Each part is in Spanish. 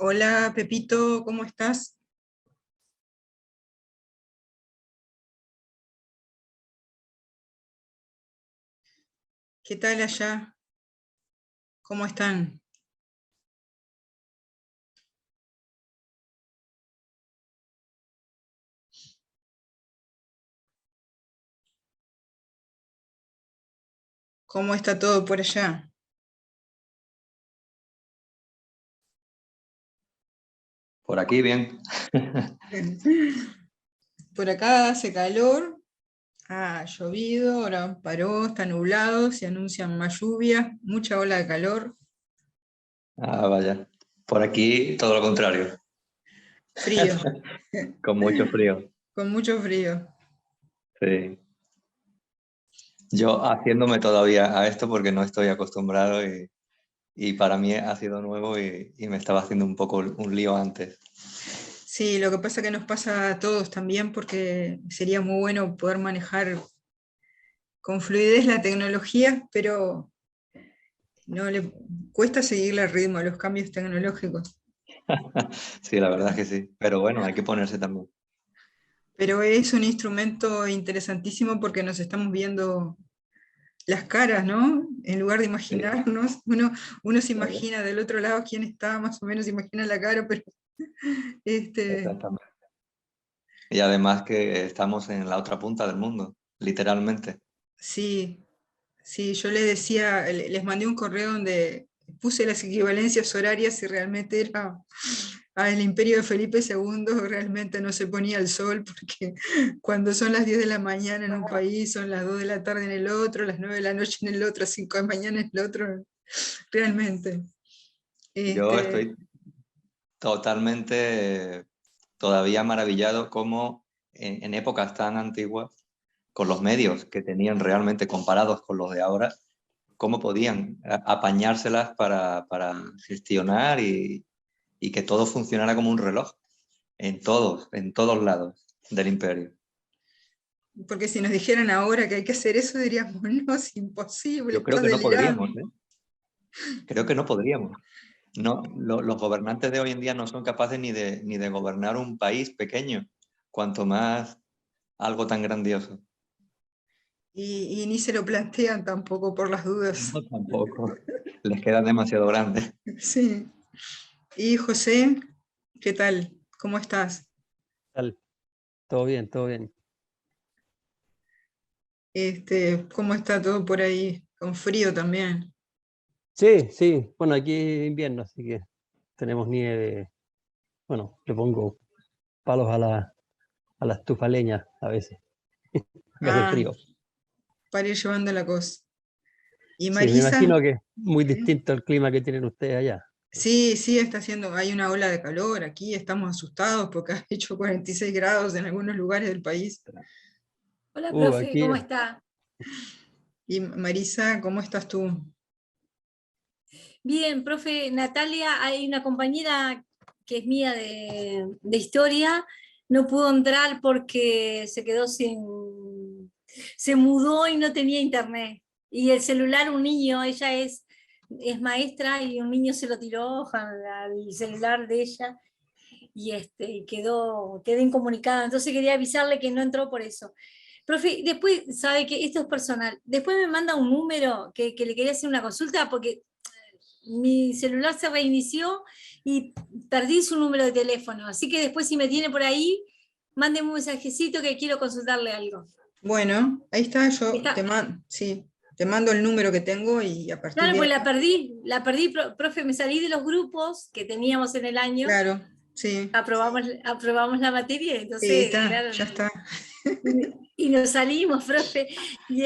Hola Pepito, ¿cómo estás? ¿Qué tal allá? ¿Cómo están? ¿Cómo está todo por allá? Por aquí bien. Por acá hace calor, ha llovido, ahora paró, está nublado, se anuncian más lluvia, mucha ola de calor, Ah, vaya. Por aquí todo lo contrario, frío, con mucho frío. con mucho frío. Sí. Yo haciéndome todavía a esto porque no estoy acostumbrado y para mí ha sido nuevo y me estaba haciendo un poco un lío antes. Sí, lo que pasa que nos pasa a todos también porque sería muy bueno poder manejar con fluidez la tecnología, pero no le cuesta seguirle el ritmo a los cambios tecnológicos. Sí, la verdad es que sí. Pero bueno, hay que ponerse también. Pero es un instrumento interesantísimo porque nos estamos viendo las caras, ¿no? En lugar de Sí, imaginarnos, uno se claro, imagina del otro lado quién está, más o menos imagina la cara, pero este, exactamente. Y además que estamos en la otra punta del mundo, literalmente. sí, sí, yo les decía, les mandé un correo donde puse las equivalencias horarias y realmente era el imperio de Felipe II, realmente no se ponía el sol porque cuando son las 10 de la mañana en un país, son las 2 de la tarde en el otro, las 9 de la noche en el otro, 5 de la mañana en el otro, realmente. Yo Este, estoy totalmente todavía maravillado cómo en épocas tan antiguas, con los medios que tenían realmente comparados con los de ahora, cómo podían apañárselas para gestionar y que todo funcionara como un reloj en todos lados del imperio. porque si nos dijeran ahora que hay que hacer eso, diríamos, no, es imposible, Yo creo estás que no delirando. podríamos, ¿eh? Creo que no podríamos. No, los gobernantes de hoy en día no son capaces ni de gobernar un país pequeño, cuanto más algo tan grandioso. Y ni se lo plantean tampoco por las dudas. No, tampoco. Les queda demasiado grande. Sí. Y José, ¿qué tal? ¿Cómo estás? Tal? Todo bien, todo bien. ¿Cómo está todo por ahí? Con frío también. Sí, sí, bueno, aquí es invierno, así que tenemos nieve. Bueno, le pongo palos a la estufa leña a veces, que hace Ah, frío. para ir llevando la cosa. ¿Y Sí, me Marisa? imagino que es muy ¿Eh? distinto al clima que tienen ustedes allá. Sí, sí, está haciendo, hay una ola de calor aquí, estamos asustados porque ha hecho 46 grados en algunos lugares del país. Hola, profe, Aquí, ¿cómo está? Y Marisa, ¿cómo estás tú? Bien, profe, Natalia, hay una compañera que es mía de historia, no pudo entrar porque se quedó se mudó y no tenía internet. Y el celular, un niño, es maestra y un niño se lo tiró al celular de ella y quedó incomunicada. Entonces quería avisarle que no entró por eso. Profe, después, sabe que esto es personal. Después me manda un número que le quería hacer una consulta porque mi celular se reinició y perdí su número de teléfono. Así que después, si me tiene por ahí, mándeme un mensajecito que quiero consultarle algo. Bueno, ahí está, yo Está, sí, te mando el número que tengo y a partir claro, de pues ahí, profe, me salí de los grupos que teníamos en el año, claro, sí, aprobamos la materia, sí, entonces, está, claro, ya está. y nos salimos, profe, y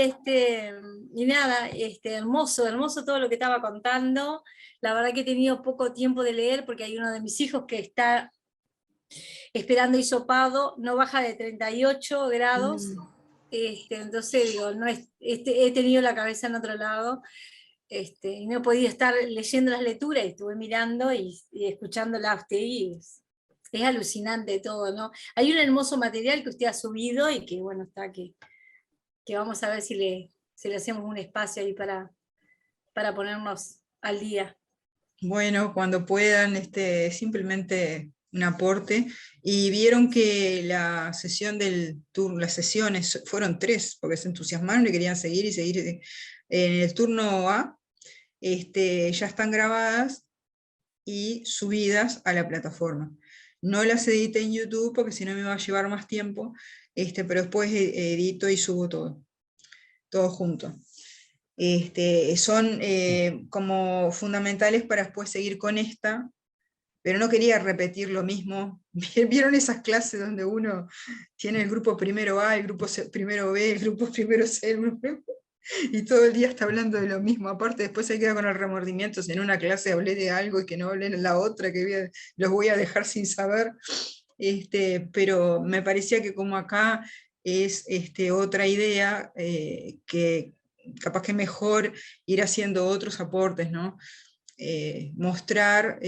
y nada, hermoso, hermoso todo lo que estaba contando. La verdad que he tenido poco tiempo de leer porque hay uno de mis hijos que está esperando hisopado, no baja de 38 grados. Mm. Entonces digo, no he tenido la cabeza en otro lado, y no he podido estar leyendo las lecturas, y estuve mirando y escuchándola a usted, y es alucinante todo, ¿no? Hay un hermoso material que usted ha subido y que, bueno, que vamos a ver si le hacemos un espacio ahí para ponernos al día. Bueno, cuando puedan, simplemente un aporte. Y vieron que la sesión del turno, las sesiones fueron 3, porque se entusiasmaron y querían seguir y seguir. En el turno A, ya están grabadas y subidas a la plataforma. No las edité en YouTube porque si no me va a llevar más tiempo, pero después edito y subo todo junto. Son como fundamentales para después seguir con esta, pero no quería repetir lo mismo. ¿Vieron esas clases donde uno tiene el grupo primero A, el grupo primero B, el grupo primero C, y todo el día está hablando de lo mismo? Aparte después se queda con el remordimiento, si en una clase hablé de algo y que no hablé en la otra, que los voy a dejar sin saber. Pero me parecía que como acá es otra idea, que capaz que mejor ir haciendo otros aportes, ¿no? Mostrar,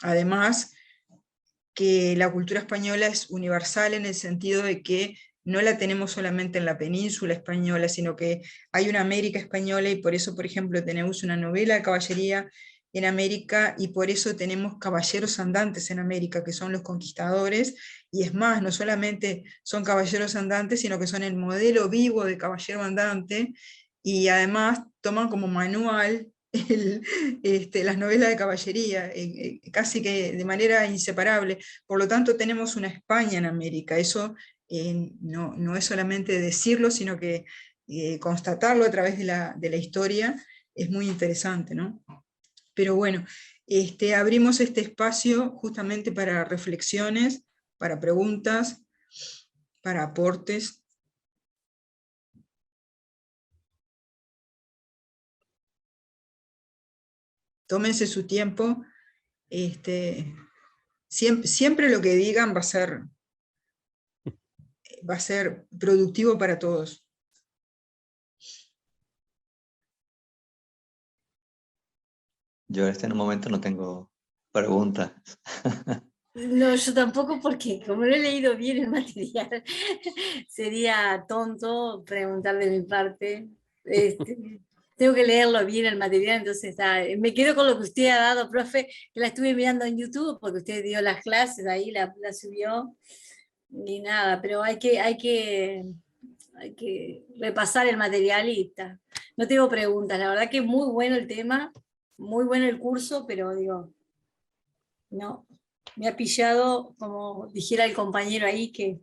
además, que la cultura española es universal en el sentido de que no la tenemos solamente en la península española, sino que hay una América española, y por eso, por ejemplo, tenemos una novela de caballería en América, y por eso tenemos caballeros andantes en América, que son los conquistadores, y es más, no solamente son caballeros andantes, sino que son el modelo vivo de caballero andante, y además toman como manual las novelas de caballería, casi que de manera inseparable. Por lo tanto, tenemos una España en América. Eso no es solamente decirlo, sino que constatarlo a través de la historia es muy interesante, ¿no? Pero bueno, abrimos este espacio justamente para reflexiones, para preguntas, para aportes. Tómense su tiempo. Siempre lo que digan va a ser productivo para todos. Yo en un momento no tengo preguntas. No, yo tampoco, porque como no he leído bien el material, sería tonto preguntar de mi parte. Tengo que leerlo bien el material, entonces me quedo con lo que usted ha dado, profe, que la estuve mirando en YouTube, porque usted dio las clases, ahí la subió, y nada, pero hay que repasar el material y está. No tengo preguntas, la verdad que es muy bueno el tema, muy bueno el curso, pero digo, no, me ha pillado, como dijera el compañero ahí, que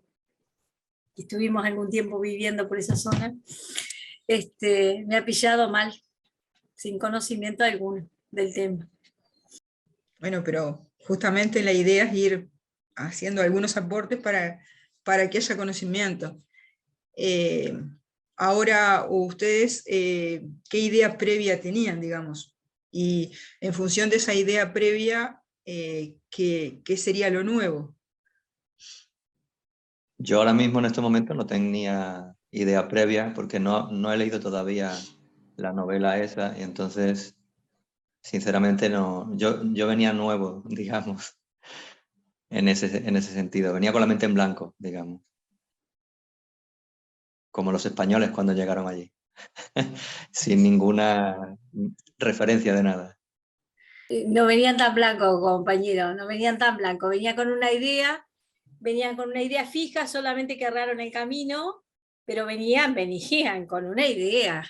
estuvimos algún tiempo viviendo por esa zona, me ha pillado mal, sin conocimiento alguno del tema. Bueno, pero justamente la idea es ir haciendo algunos aportes para que haya conocimiento. Ahora, ustedes, ¿qué idea previa tenían, digamos? Y en función de esa idea previa, ¿qué sería lo nuevo? Yo ahora mismo en este momento no tenía idea previa porque no he leído todavía la novela esa, y entonces, sinceramente, no. Yo venía nuevo, digamos, en ese sentido. Venía con la mente en blanco, digamos. Como los españoles cuando llegaron allí. Sin ninguna referencia de nada. No venían tan blancos, compañero, no venían tan blancos, venían con una idea fija, solamente que erraron el camino, pero venían con una idea.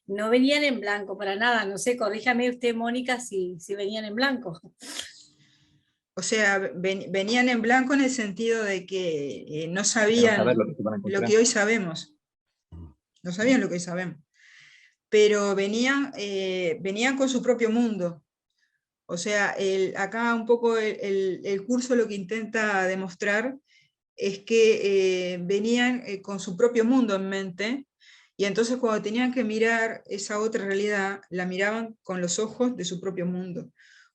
No venían en blanco para nada, no sé, corríjame usted, Mónica, si venían en blanco. O sea, venían en blanco en el sentido de que no De no sabían saber lo que se van a lo encontrar. que hoy sabemos. No sabían lo que hoy sabemos. Pero venían con su propio mundo. O sea, acá un poco el curso lo que intenta demostrar es que venían con su propio mundo en mente, y entonces cuando tenían que mirar esa otra realidad, la miraban con los ojos de su propio mundo.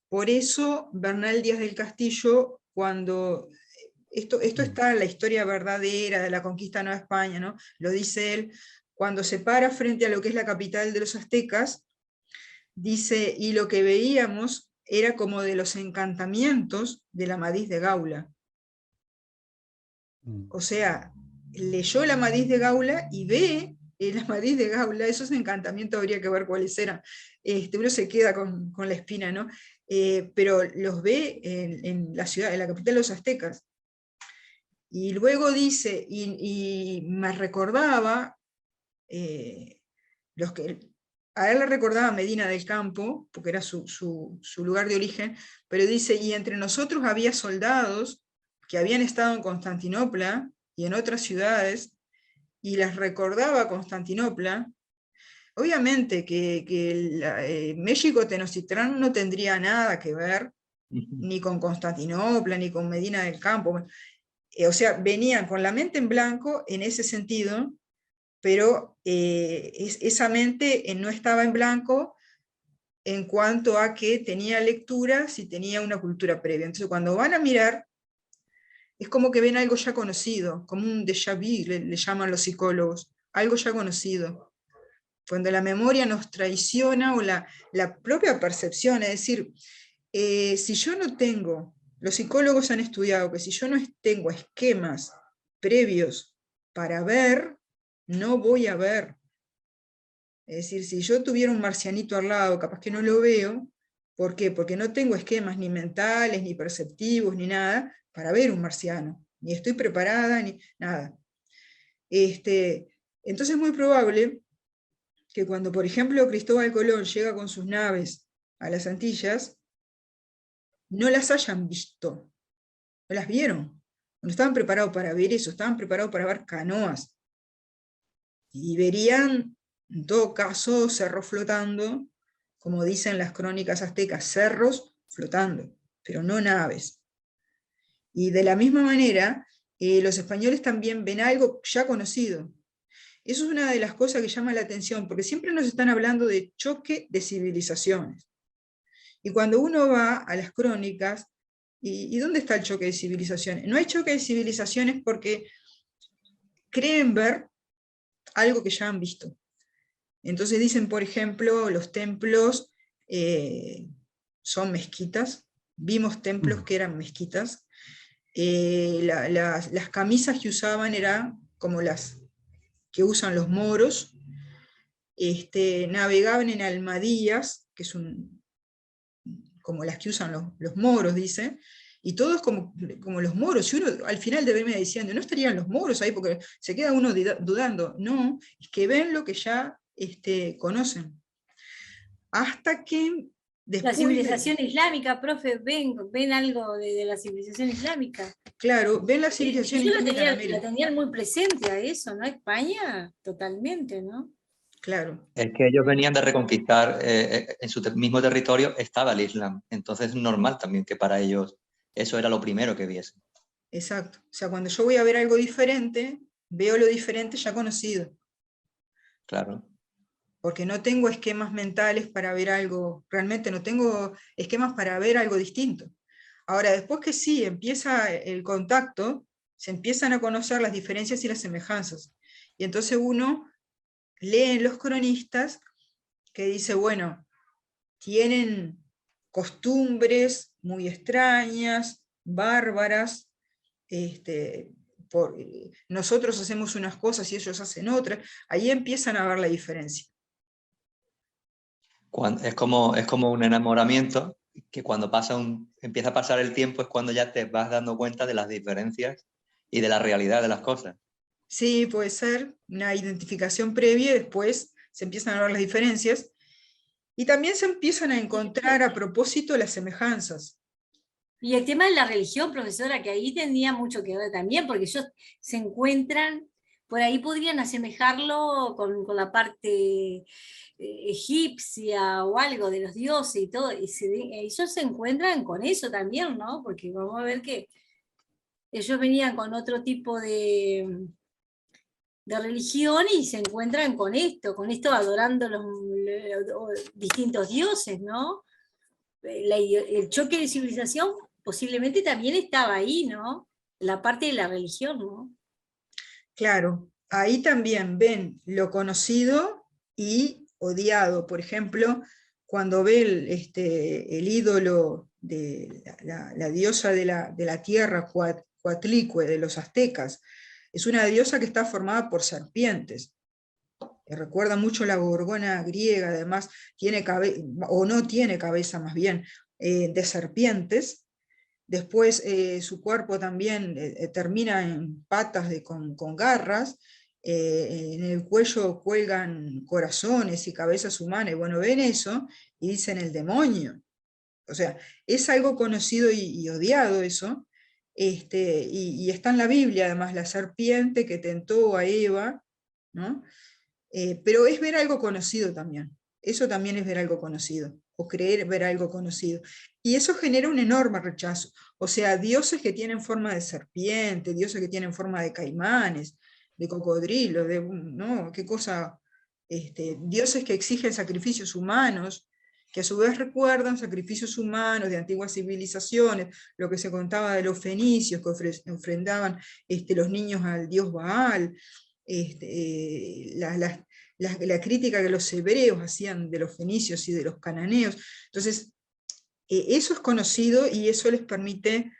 Por eso Bernal Díaz del Castillo, cuando esto está en la historia verdadera de la conquista de Nueva España, ¿no? Lo dice él, cuando se para frente a lo que es la capital de los aztecas, dice, y lo que veíamos era como de los encantamientos de la Amadís de Gaula. O sea, leyó la Amadís de Gaula y ve la matriz de Gaula, esos encantamientos habría que ver cuáles eran. Uno se queda con la espina, ¿no? Pero los ve en la ciudad, en la capital de los aztecas. Y luego dice, y me recordaba, a él le recordaba Medina del Campo, porque era su lugar de origen, pero dice, y entre nosotros había soldados que habían estado en Constantinopla y en otras ciudades, y les recordaba Constantinopla. Obviamente que México Tenochtitlán no tendría nada que ver, ni con Constantinopla, ni con Medina del Campo. O sea, venían con la mente en blanco en ese sentido, pero esa mente no estaba en blanco en cuanto a que tenía lecturas y tenía una cultura previa. Entonces, cuando van a mirar, es como que ven algo ya conocido, como un déjà vu, le llaman los psicólogos, algo ya conocido. Cuando la memoria nos traiciona o la propia percepción, es decir, si yo no tengo, los psicólogos han estudiado que si yo no tengo esquemas previos para ver, no voy a ver. Es decir, si yo tuviera un marcianito al lado, capaz que no lo veo. ¿Por qué? Porque no tengo esquemas ni mentales, ni perceptivos, ni nada, para ver un marciano. Ni estoy preparada, ni nada. Entonces es muy probable que cuando, por ejemplo, Cristóbal Colón llega con sus naves a las Antillas, no las hayan visto, no las vieron. No estaban preparados para ver eso, estaban preparados para ver canoas. Y verían, en todo caso, cerros flotando, como dicen las crónicas aztecas, cerros flotando, pero no naves. Y de la misma manera, los españoles también ven algo ya conocido. Eso es una de las cosas que llama la atención, porque siempre nos están hablando de choque de civilizaciones. Y cuando uno va a las crónicas, ¿y dónde está el choque de civilizaciones? No hay choque de civilizaciones porque creen ver algo que ya han visto. Entonces dicen, por ejemplo, los templos son mezquitas, vimos templos que eran mezquitas, las camisas que usaban eran como las que usan los moros, navegaban en almadillas, que es como las que usan los moros, dice, y todos como los moros. Y uno al final termina diciendo, ¿no estarían los moros ahí? Porque se queda uno dudando. No, es que ven lo que ya conocen. Hasta que después... La civilización islámica, profe, ven algo de la civilización islámica. Claro, ven la civilización islámica en América. La tenían muy presente a eso, ¿no? España, totalmente, ¿no? Claro. Es que ellos venían de reconquistar, en su mismo territorio estaba el Islam, entonces es normal también que para ellos eso era lo primero que viesen. Exacto. O sea, cuando yo voy a ver algo diferente, veo lo diferente ya conocido. Claro. Porque no tengo esquemas mentales para ver algo, realmente no tengo esquemas para ver algo distinto. Ahora, después que sí, empieza el contacto, se empiezan a conocer las diferencias y las semejanzas. Y entonces uno lee en los cronistas que dice, bueno, tienen costumbres muy extrañas, bárbaras, nosotros hacemos unas cosas y ellos hacen otras, ahí empiezan a ver la diferencia. Es como un enamoramiento que cuando empieza a pasar el tiempo es cuando ya te vas dando cuenta de las diferencias y de la realidad de las cosas. Sí, puede ser una identificación previa y después se empiezan a ver las diferencias y también se empiezan a encontrar a propósito las semejanzas. Y el tema de la religión, profesora, que ahí tendría mucho que ver también, porque ellos se encuentran, por ahí podrían asemejarlo con la parte egipcia o algo de los dioses y todo, y ellos se encuentran con eso también, ¿no? Porque vamos a ver que ellos venían con otro tipo de religión y se encuentran con esto adorando los distintos dioses, ¿no? El choque de civilización posiblemente también estaba ahí, ¿no? La parte de la religión, ¿no? Claro, ahí también ven lo conocido y odiado. Por ejemplo, cuando ve el ídolo de la diosa de la tierra, Coatlicue, de los aztecas, es una diosa que está formada por serpientes. recuerda mucho la gorgona griega, además tiene cabeza, o no tiene cabeza más bien, de serpientes. Después su cuerpo también termina en patas con garras, en el cuello cuelgan corazones y cabezas humanas, y bueno, ven eso y dicen el demonio. O sea, es algo conocido y odiado eso, y está en la Biblia además la serpiente que tentó a Eva, ¿no? Pero es ver algo conocido también, eso también es ver algo conocido, o creer ver algo conocido. Y eso genera un enorme rechazo. O sea, dioses que tienen forma de serpiente, dioses que tienen forma de caimanes, de cocodrilos, ¿no? Qué cosa, dioses que exigen sacrificios humanos, que a su vez recuerdan sacrificios humanos de antiguas civilizaciones, lo que se contaba de los fenicios que ofrendaban los niños al dios Baal, la crítica que los hebreos hacían de los fenicios y de los cananeos. Entonces, eso es conocido y eso les permite,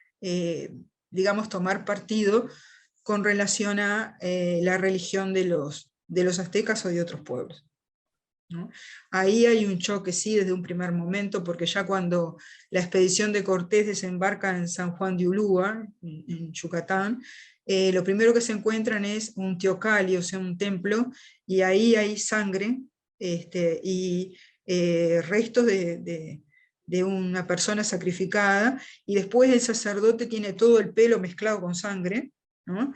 digamos, tomar partido con relación a la religión de los aztecas o de otros pueblos, ¿no? Ahí hay un choque, sí, desde un primer momento, porque ya cuando la expedición de Cortés desembarca en San Juan de Ulúa, en Yucatán, lo primero que se encuentran es un teocalli, o sea, un templo, y ahí hay sangre y restos de una persona sacrificada, y después el sacerdote tiene todo el pelo mezclado con sangre, ¿no?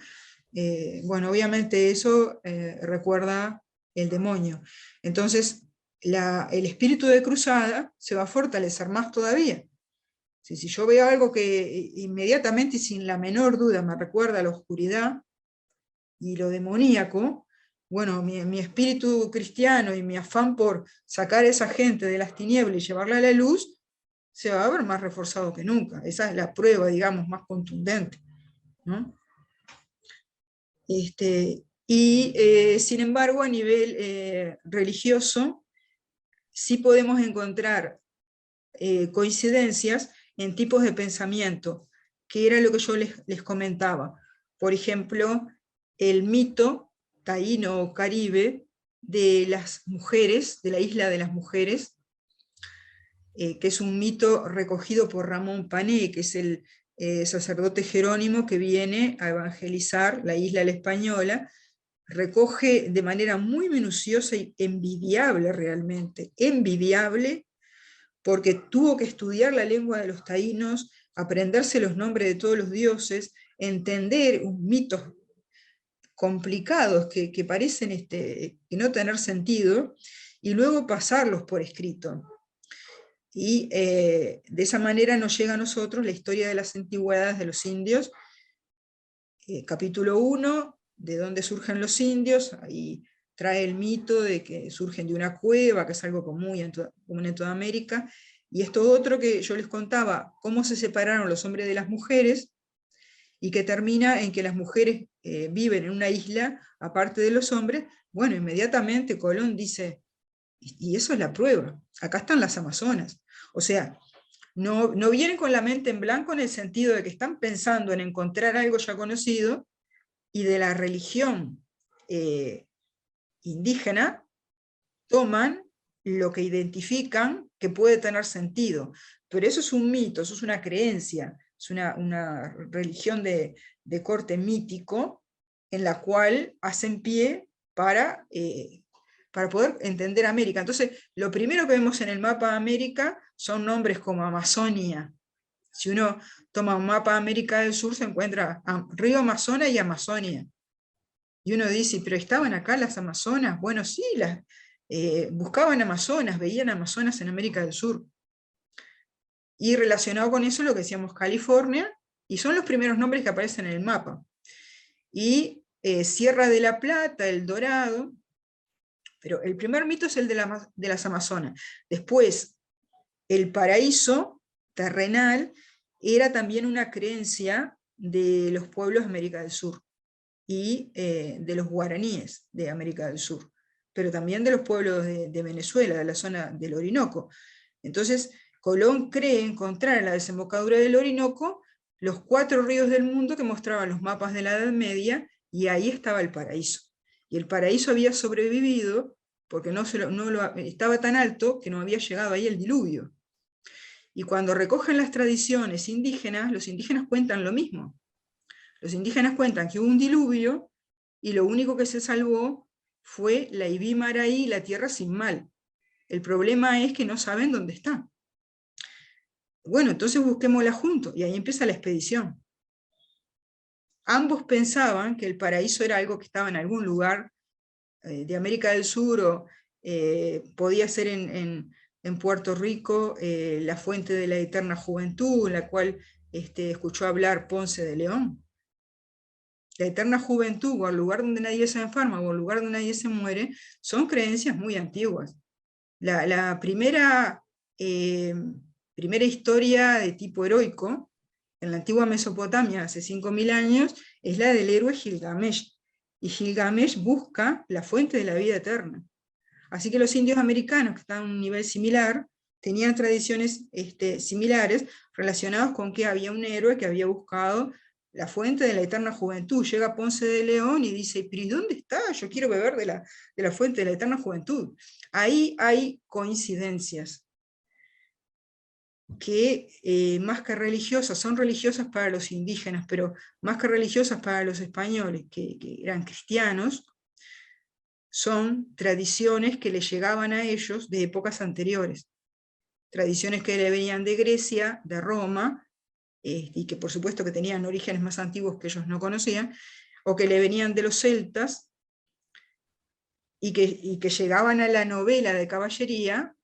Bueno, obviamente eso recuerda el demonio. Entonces, el espíritu de cruzada se va a fortalecer más todavía. Si yo veo algo que inmediatamente y sin la menor duda me recuerda a la oscuridad y lo demoníaco, bueno, mi espíritu cristiano y mi afán por sacar a esa gente de las tinieblas y llevarla a la luz, se va a ver más reforzado que nunca. Esa es la prueba, digamos, más contundente, ¿no? Sin embargo, a nivel religioso, sí podemos encontrar coincidencias en tipos de pensamiento, que era lo que yo les comentaba. Por ejemplo, el mito taíno o caribe de las mujeres, de la isla de las mujeres, que es un mito recogido por Ramón Pané, que es el sacerdote jerónimo que viene a evangelizar la isla La Española. Recoge de manera muy minuciosa y envidiable realmente, envidiable, porque tuvo que estudiar la lengua de los taínos, aprenderse los nombres de todos los dioses, entender mitos complicados que parecen que no tener sentido, y luego pasarlos por escrito. Y de esa manera nos llega a nosotros la historia de las antigüedades de los indios, capítulo 1, de dónde surgen los indios, ahí trae el mito de que surgen de una cueva, que es algo común en toda América, y esto otro que yo les contaba, cómo se separaron los hombres de las mujeres, y que termina en que las mujeres viven en una isla aparte de los hombres. Bueno, inmediatamente Colón dice, y eso es la prueba, acá están las Amazonas. O sea, no vienen con la mente en blanco en el sentido de que están pensando en encontrar algo ya conocido, y de la religión indígena toman lo que identifican que puede tener sentido. Pero eso es un mito, eso es una creencia, es una religión de corte mítico en la cual hacen pie para poder entender América. Entonces, lo primero que vemos en el mapa de América son nombres como Amazonia. Si uno toma un mapa de América del Sur, se encuentra Río Amazonas y Amazonia. Y uno dice, ¿pero estaban acá las Amazonas? Bueno, sí, buscaban Amazonas, veían Amazonas en América del Sur. Y relacionado con eso, lo que decíamos California, y son los primeros nombres que aparecen en el mapa. Y Sierra de la Plata, El Dorado, pero el primer mito es el de las Amazonas. Después, el paraíso terrenal era también una creencia de los pueblos de América del Sur y de los guaraníes de América del Sur, pero también de los pueblos de Venezuela, de la zona del Orinoco. Entonces, Colón cree encontrar en la desembocadura del Orinoco los 4 ríos del mundo que mostraban los mapas de la Edad Media, y ahí estaba el paraíso. y el paraíso había sobrevivido porque estaba tan alto que no había llegado ahí el diluvio. Y cuando recogen las tradiciones indígenas, los indígenas cuentan lo mismo. Los indígenas cuentan que hubo un diluvio y lo único que se salvó fue la Ibi Maraí, la tierra sin mal. El problema es que no saben dónde está. Bueno, entonces busquémosla juntos, y ahí empieza la expedición. Ambos pensaban que el paraíso era algo que estaba en algún lugar de América del Sur, o podía ser en Puerto Rico, la fuente de la eterna juventud, en la cual escuchó hablar Ponce de León. La eterna juventud, o el lugar donde nadie se enferma, o el lugar donde nadie se muere, son creencias muy antiguas. La primera historia de tipo heroico, en la antigua Mesopotamia, hace 5000 años, es la del héroe Gilgamesh. Y Gilgamesh busca la fuente de la vida eterna. Así que los indios americanos, que están a un nivel similar, tenían tradiciones similares, relacionadas con que había un héroe que había buscado la fuente de la eterna juventud. Llega Ponce de León y dice, pero ¿y dónde está? Yo quiero beber de la fuente de la eterna juventud. Ahí hay coincidencias que más que religiosas, son religiosas para los indígenas, pero más que religiosas para los españoles, que eran cristianos, son tradiciones que les llegaban a ellos de épocas anteriores. Tradiciones que le venían de Grecia, de Roma, y que por supuesto que tenían orígenes más antiguos que ellos no conocían, o que le venían de los celtas, y que llegaban a la novela de caballería,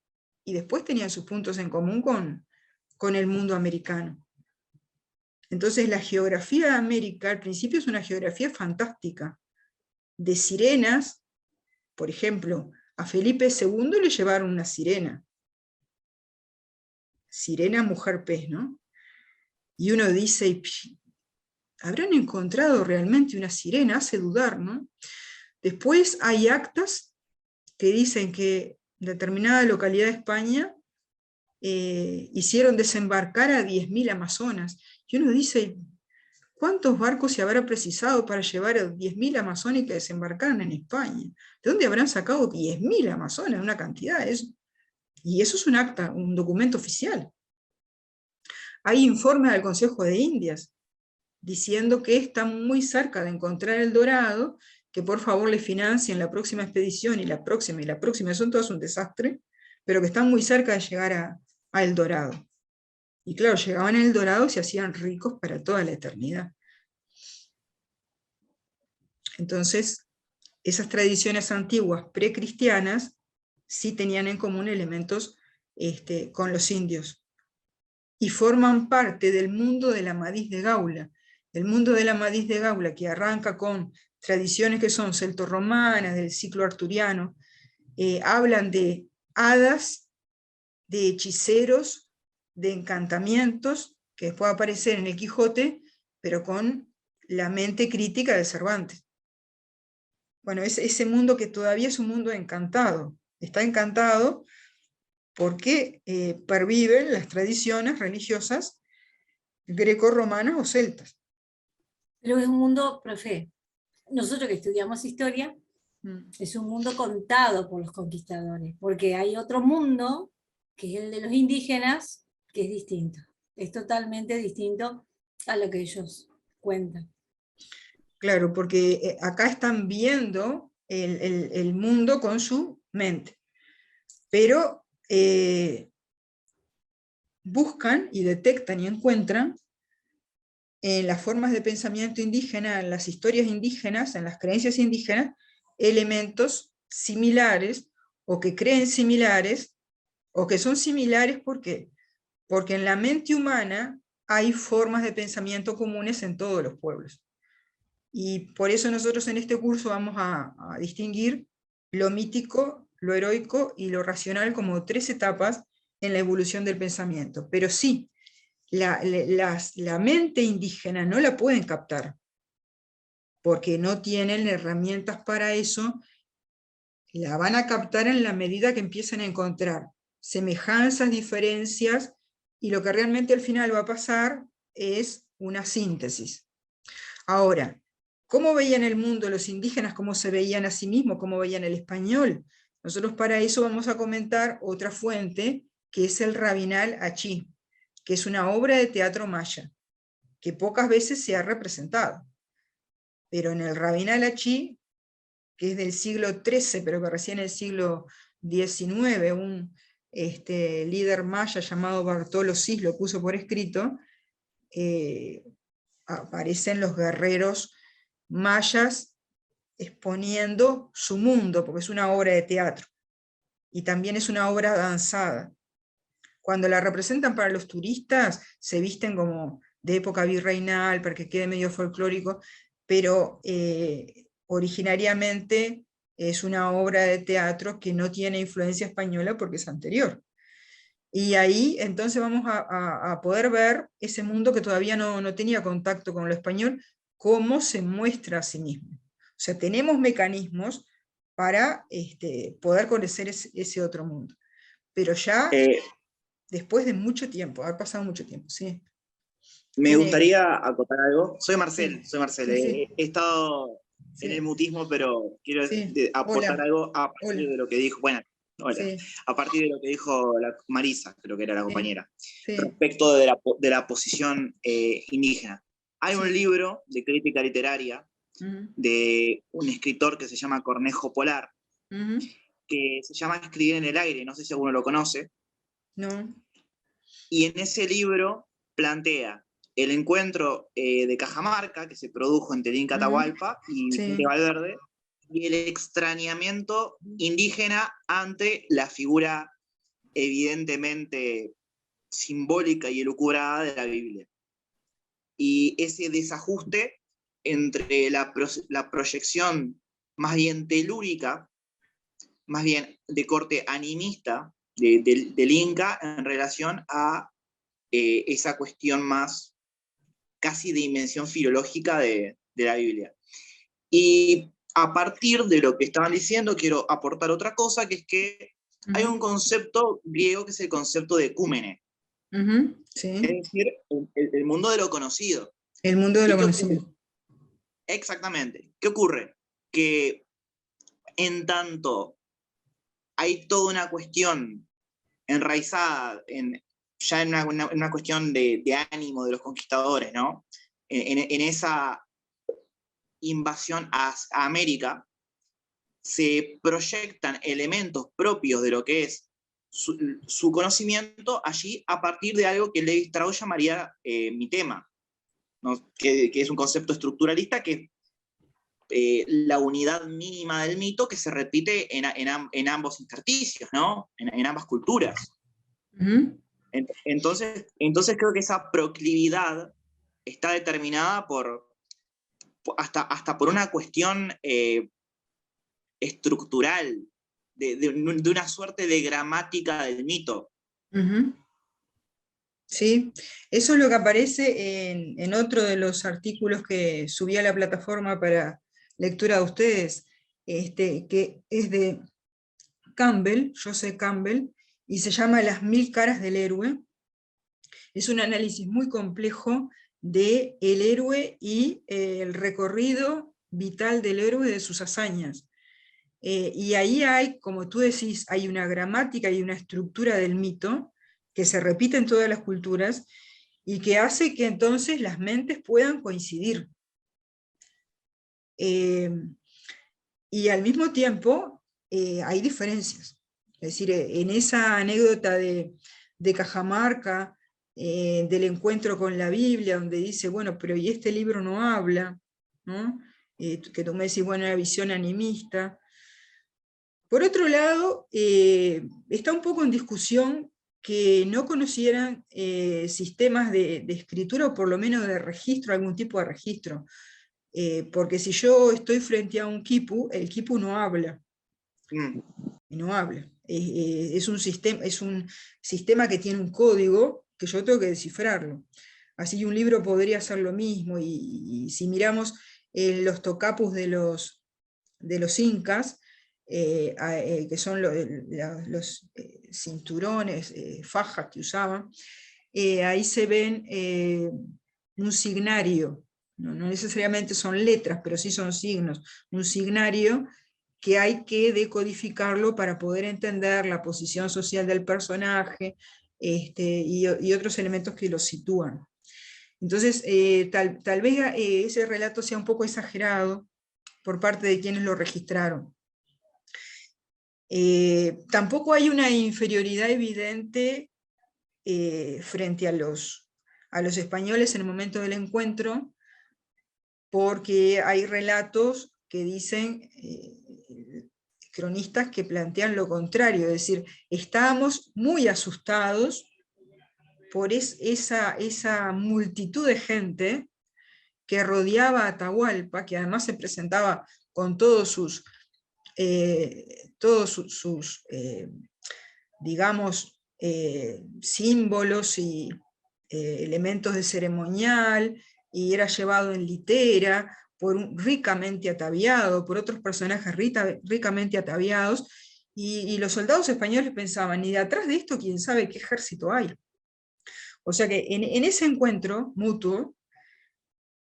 y después tenían sus puntos en común con el mundo americano. Entonces la geografía de América al principio es una geografía fantástica, de sirenas. Por ejemplo, a Felipe II le llevaron una sirena. Sirena, mujer pez, ¿no? Y uno dice, ¿habrán encontrado realmente una sirena? Hace dudar, ¿no? Después hay actas que dicen que en determinada localidad de España hicieron desembarcar a 10.000 amazonas. Y uno dice, ¿cuántos barcos se habrá precisado para llevar a 10.000 amazonas que desembarcaran en España? ¿De dónde habrán sacado 10.000 amazonas? Una cantidad. Y eso es un acta, un documento oficial. Hay informes del Consejo de Indias diciendo que están muy cerca de encontrar el dorado, que por favor le financien la próxima expedición, y la próxima, son todas un desastre, pero que están muy cerca de llegar a El Dorado. Y claro, llegaban a El Dorado y se hacían ricos para toda la eternidad. Entonces, esas tradiciones antiguas precristianas sí tenían en común elementos con los indios, y forman parte del mundo de la Amadís de Gaula. El mundo de la Amadís de Gaula, que arranca con tradiciones que son celtorromanas, del ciclo arturiano, hablan de hadas, de hechiceros, de encantamientos, que después aparecen en el Quijote, pero con la mente crítica de Cervantes. Bueno, es ese mundo que todavía es un mundo encantado. Está encantado porque perviven las tradiciones religiosas greco-romanas o celtas. Pero es un mundo, profe, nosotros que estudiamos historia, es un mundo contado por los conquistadores, porque hay otro mundo, que es el de los indígenas, que es distinto. Es totalmente distinto a lo que ellos cuentan. Claro, porque acá están viendo el mundo con su mente, pero buscan y detectan y encuentran en las formas de pensamiento indígena, en las historias indígenas, en las creencias indígenas, elementos similares, o que creen similares, o que son similares. ¿Por qué? Porque en la mente humana hay formas de pensamiento comunes en todos los pueblos. Y por eso nosotros en este curso vamos a distinguir lo mítico, lo heroico y lo racional como 3 etapas en la evolución del pensamiento. Pero sí, la mente indígena no la pueden captar, porque no tienen herramientas para eso. La van a captar en la medida que empiecen a encontrar semejanzas, diferencias, y lo que realmente al final va a pasar es una síntesis. Ahora, ¿Cómo veían el mundo los indígenas? ¿Cómo se veían a sí mismos? ¿Cómo veían el español? Nosotros para eso vamos a comentar otra fuente, que es el Rabinal Achí, que es una obra de teatro maya, que pocas veces se ha representado. Pero en el Rabinal Achí, que es del siglo XIII, pero que recién en el siglo XIX, un líder maya llamado Bartolo Sis lo puso por escrito, aparecen los guerreros mayas exponiendo su mundo, porque es una obra de teatro, y también es una obra danzada. Cuando la representan para los turistas, se visten como de época virreinal, para que quede medio folclórico, pero originariamente es una obra de teatro que no tiene influencia española porque es anterior. Y ahí entonces vamos a poder ver ese mundo que todavía no tenía contacto con lo español, cómo se muestra a sí mismo. O sea, tenemos mecanismos para poder conocer ese otro mundo. Pero ya después de mucho tiempo, ha pasado mucho tiempo, sí. Me gustaría acotar algo. Soy Marcel, Sí, soy Marcel. sí, sí, He estado en el sí, mutismo, pero quiero sí. aportar Hola, algo a partir hola, de lo que dijo, bueno, hola, sí, a partir de lo que dijo Marisa, creo que era la sí, compañera, sí, respecto de la posición indígena. Hay un sí. libro de crítica literaria Ujú, de un escritor que se llama Cornejo Polar, ujú. que se llama Escribir en el aire, no sé si alguno lo conoce, No, y en ese libro plantea el encuentro de Cajamarca, que se produjo entre Inca ujú, Atahualpa y Vicente sí, Valverde, y el extrañamiento indígena ante la figura evidentemente simbólica y elucubrada de la Biblia. Y ese desajuste entre la proyección más bien telúrica, más bien de corte animista del Inca en relación a esa cuestión más casi de dimensión filológica de la Biblia. Y a partir de lo que estaban diciendo, quiero aportar otra cosa, que es que hay ujú, un concepto griego que es el concepto de ecúmene, ujú, es sí. decir, el mundo de lo conocido. El mundo de ¿Y lo qué ocurre? conocido. Exactamente. ¿Qué ocurre? Que en tanto hay toda una cuestión enraizada ya en una cuestión de ánimo de los conquistadores, ¿no? En esa invasión a América, se proyectan elementos propios de lo que es su conocimiento allí a partir de algo que Levi Strauss llamaría mitema, ¿no? Que es un concepto estructuralista que la unidad mínima del mito que se repite en ambos intersticios, ¿no? En ambas culturas. Ujú, Entonces creo que esa proclividad está determinada hasta por una cuestión estructural, de una suerte de gramática del mito. ujú. Sí, eso es lo que aparece en otro de los artículos que subí a la plataforma para lectura de ustedes, que es de Campbell, Joseph Campbell, y se llama Las 1000 caras del héroe. Es un análisis muy complejo de el héroe y el recorrido vital del héroe de sus hazañas. Y ahí hay, como tú decís, hay una gramática y una estructura del mito que se repite en todas las culturas y que hace que entonces las mentes puedan coincidir. Eh, y al mismo tiempo hay diferencias. Es decir, en esa anécdota de Cajamarca, del encuentro con la Biblia, donde dice, bueno, pero ¿y este libro no habla? ¿No? Que tú me decís, bueno, una visión animista. Por otro lado, está un poco en discusión que no conocieran sistemas de escritura o por lo menos de registro, algún tipo de registro. Porque si yo estoy frente a un quipu, el quipu no habla, Mm. no habla. Es un sistema que tiene un código que yo tengo que descifrarlo. Así que un libro podría hacer lo mismo, y si miramos los tocapus de los incas, que son los cinturones, fajas que usaban, ahí se ven un signario no necesariamente son letras, pero sí son signos, un signario que hay que decodificarlo para poder entender la posición social del personaje, y otros elementos que lo sitúan. Entonces, tal vez ese relato sea un poco exagerado por parte de quienes lo registraron. Tampoco hay una inferioridad evidente frente a los españoles en el momento del encuentro, porque hay relatos que dicen, cronistas que plantean lo contrario, es decir, estábamos muy asustados por esa multitud de gente que rodeaba a Atahualpa, que además se presentaba con todos sus digamos, símbolos y elementos de ceremonial, y era llevado en litera, ricamente ataviado, por otros personajes ricamente ataviados, y los soldados españoles pensaban, y de atrás de esto quién sabe qué ejército hay. O sea que en ese encuentro mutuo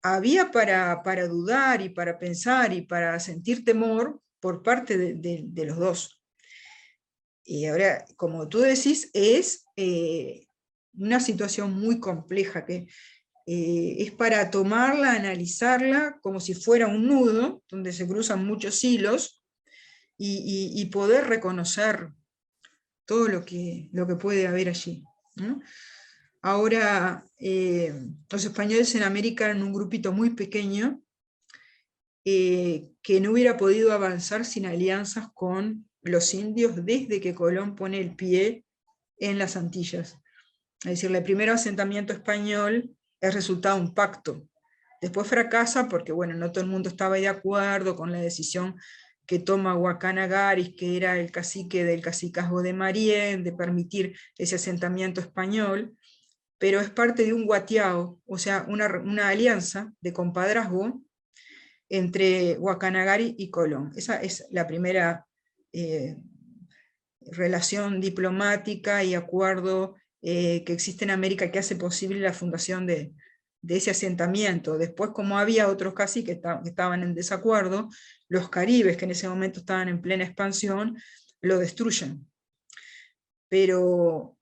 había para dudar y para pensar y para sentir temor por parte de los dos. Y ahora, como tú decís, es una situación muy compleja que es para tomarla, analizarla como si fuera un nudo, donde se cruzan muchos hilos, y poder reconocer todo lo que puede haber allí, ¿no? Ahora, los españoles en América eran un grupito muy pequeño, que no hubiera podido avanzar sin alianzas con los indios desde que Colón pone el pie en las Antillas. Es decir, el primer asentamiento español es resultado de un pacto. Después fracasa porque, bueno, no todo el mundo estaba de acuerdo con la decisión que toma Huacana Garis, que era el cacique del cacicazgo de Marién, de permitir ese asentamiento español, pero es parte de un guatiao, o sea, una alianza de compadrazgo entre Huacanagari y Colón. Esa es la primera relación diplomática y acuerdo que existe en América, que hace posible la fundación de ese asentamiento. Después, como había otros caciques que estaban en desacuerdo, los caribes, que en ese momento estaban en plena expansión, lo destruyen. Pero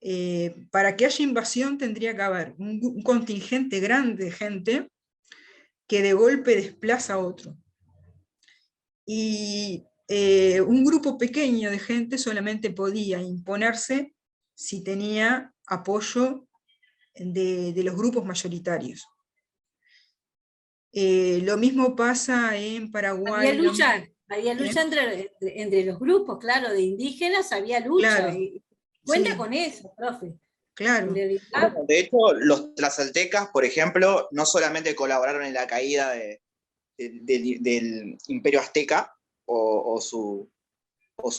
para que haya invasión tendría que haber un contingente grande de gente que de golpe desplaza a otro. Y un grupo pequeño de gente solamente podía imponerse si tenía apoyo de los grupos mayoritarios. Lo mismo pasa en Paraguay. Había lucha entre los grupos, claro, de indígenas, había lucha. Claro, Y cuenta sí, con eso, profe. claro. De hecho, los tlaxcaltecas, por ejemplo, no solamente colaboraron en la caída del Imperio Azteca o su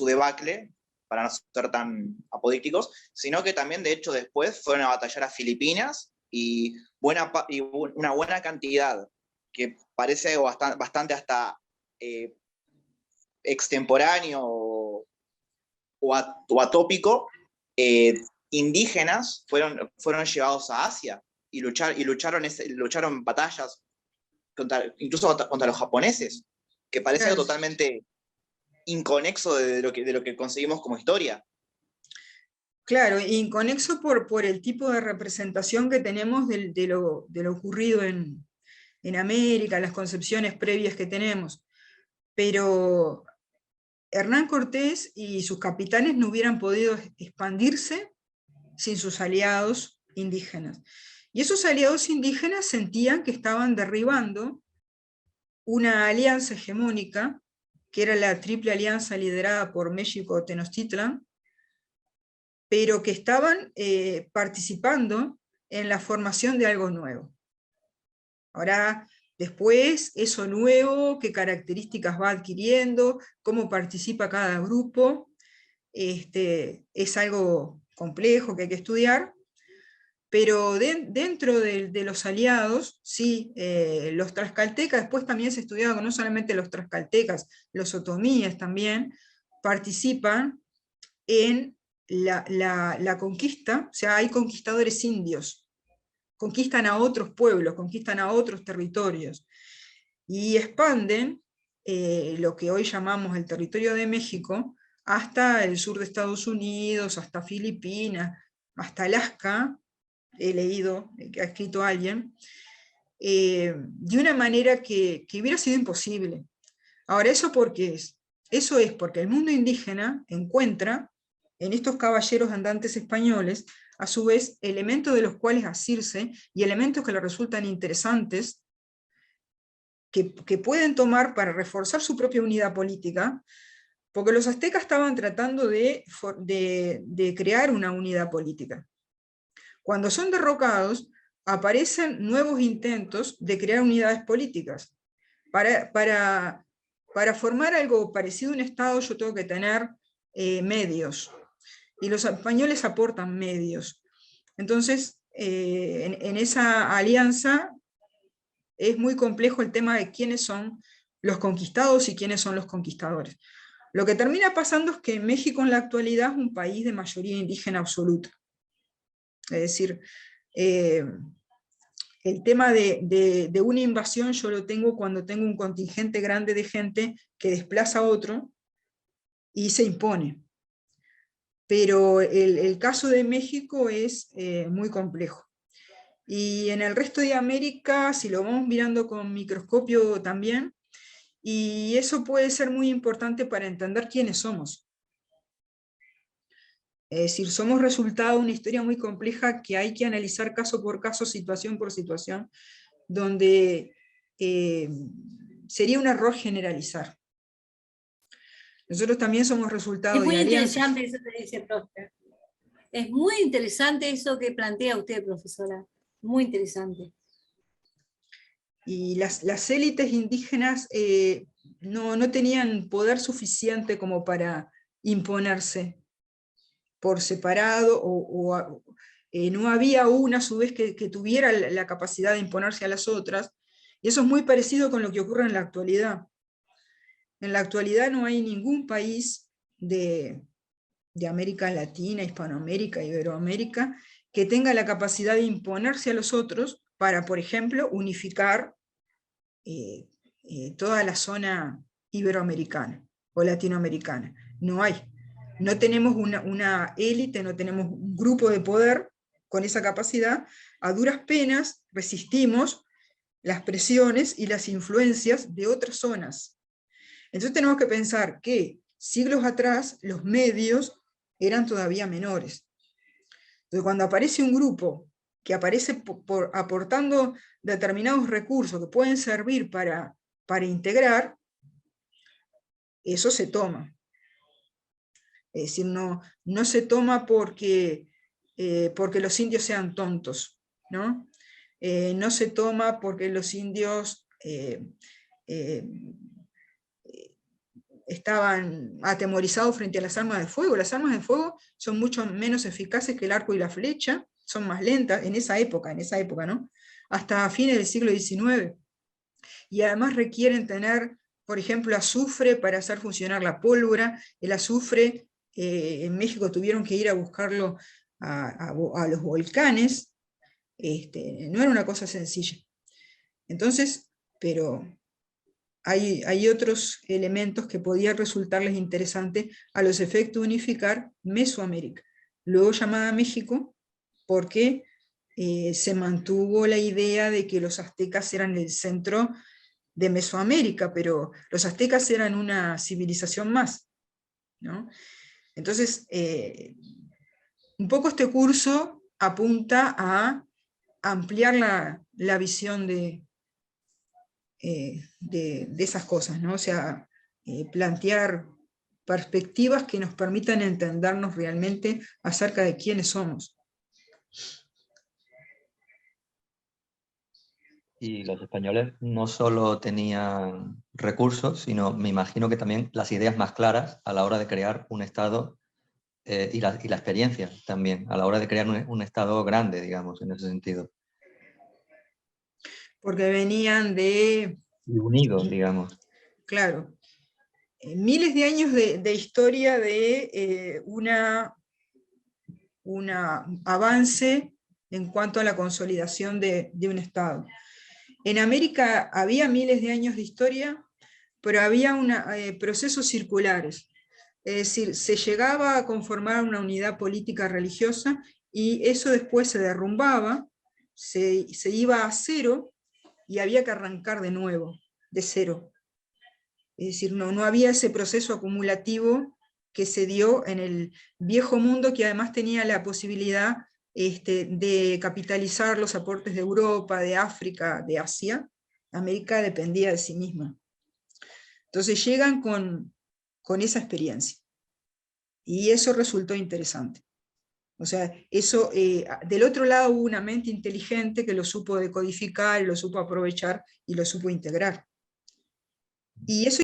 debacle, para no ser tan apodícticos, sino que también, de hecho, después fueron a batallar a Filipinas, y una buena cantidad, que parece bastante hasta extemporáneo o atópico, indígenas fueron llevados a Asia y lucharon batallas incluso contra los japoneses, que parece Claro. algo totalmente inconexo de lo que conseguimos como historia. Claro, inconexo por el tipo de representación que tenemos de lo ocurrido en América, las concepciones previas que tenemos. Pero Hernán Cortés y sus capitanes no hubieran podido expandirse sin sus aliados indígenas. Y esos aliados indígenas sentían que estaban derribando una alianza hegemónica, que era la Triple Alianza liderada por México Tenochtitlan, pero que estaban participando en la formación de algo nuevo. Ahora, después, eso nuevo, qué características va adquiriendo, cómo participa cada grupo, es algo complejo que hay que estudiar, pero dentro de los aliados, sí, los tlaxcaltecas, después también se estudiaba no solamente los tlaxcaltecas, los otomíes también participan en la conquista, o sea, hay conquistadores indios conquistan a otros pueblos, conquistan a otros territorios, y expanden lo que hoy llamamos el territorio de México, hasta el sur de Estados Unidos, hasta Filipinas, hasta Alaska, he leído, que ha escrito alguien, de una manera que hubiera sido imposible. Ahora, ¿eso por qué es? Eso es porque el mundo indígena encuentra en estos caballeros andantes españoles, a su vez, elementos de los cuales asirse y elementos que le resultan interesantes, que pueden tomar para reforzar su propia unidad política, porque los aztecas estaban tratando de crear una unidad política. Cuando son derrocados, aparecen nuevos intentos de crear unidades políticas. Para formar algo parecido a un Estado yo tengo que tener medios, y los españoles aportan medios. Entonces, en esa alianza es muy complejo el tema de quiénes son los conquistados y quiénes son los conquistadores. Lo que termina pasando es que México en la actualidad es un país de mayoría indígena absoluta. Es decir, el tema de una invasión yo lo tengo cuando tengo un contingente grande de gente que desplaza a otro y se impone. Pero el caso de México es muy complejo. Y en el resto de América, si lo vamos mirando con microscopio también, y eso puede ser muy importante para entender quiénes somos. Es decir, somos resultado de una historia muy compleja que hay que analizar caso por caso, situación por situación, donde sería un error generalizar. Nosotros también somos resultado Es muy de alianzas. interesante eso que dice Próspero. Es muy interesante eso que plantea usted, profesora. Muy interesante. Y las élites indígenas no tenían poder suficiente como para imponerse por separado, no había una a su vez que tuviera la capacidad de imponerse a las otras, y eso es muy parecido con lo que ocurre en la actualidad. En la actualidad no hay ningún país de América Latina, Hispanoamérica, Iberoamérica, que tenga la capacidad de imponerse a los otros para, por ejemplo, unificar toda la zona iberoamericana o latinoamericana. No hay. No tenemos una élite, no tenemos un grupo de poder con esa capacidad. A duras penas resistimos las presiones y las influencias de otras zonas. Entonces tenemos que pensar que siglos atrás los medios eran todavía menores. Entonces cuando aparece un grupo que aparece aportando determinados recursos que pueden servir para integrar, eso se toma. Es decir, no se toma porque los indios sean tontos, ¿no? No se toma porque los indios estaban atemorizados frente a las armas de fuego. Las armas de fuego son mucho menos eficaces que el arco y la flecha, son más lentas en esa época, ¿no? Hasta fines del siglo XIX. Y además requieren tener, por ejemplo, azufre para hacer funcionar la pólvora. El azufre, en México tuvieron que ir a buscarlo a los volcanes. No era una cosa sencilla. Entonces, pero hay otros elementos que podían resultarles interesantes a los efectos de unificar Mesoamérica, luego llamada México, porque se mantuvo la idea de que los aztecas eran el centro de Mesoamérica, pero los aztecas eran una civilización más, ¿no? Entonces, un poco este curso apunta a ampliar la visión de esas cosas, ¿no? O sea, plantear perspectivas que nos permitan entendernos realmente acerca de quiénes somos. Y los españoles no solo tenían recursos, sino me imagino que también las ideas más claras a la hora de crear un Estado y la experiencia también, a la hora de crear un Estado grande, digamos, en ese sentido. Porque venían de... Y unidos, digamos. Claro. Miles de años de historia de un avance en cuanto a la consolidación de un Estado. En América había miles de años de historia, pero había procesos circulares. Es decir, se llegaba a conformar una unidad política religiosa y eso después se derrumbaba, se iba a cero y había que arrancar de nuevo, de cero. Es decir, no había ese proceso acumulativo que se dio en el viejo mundo, que además tenía la posibilidad de capitalizar los aportes de Europa, de África, de Asia. América dependía de sí misma. Entonces llegan con esa experiencia. Y eso resultó interesante. O sea, eso, del otro lado hubo una mente inteligente que lo supo decodificar, lo supo aprovechar y lo supo integrar. Y eso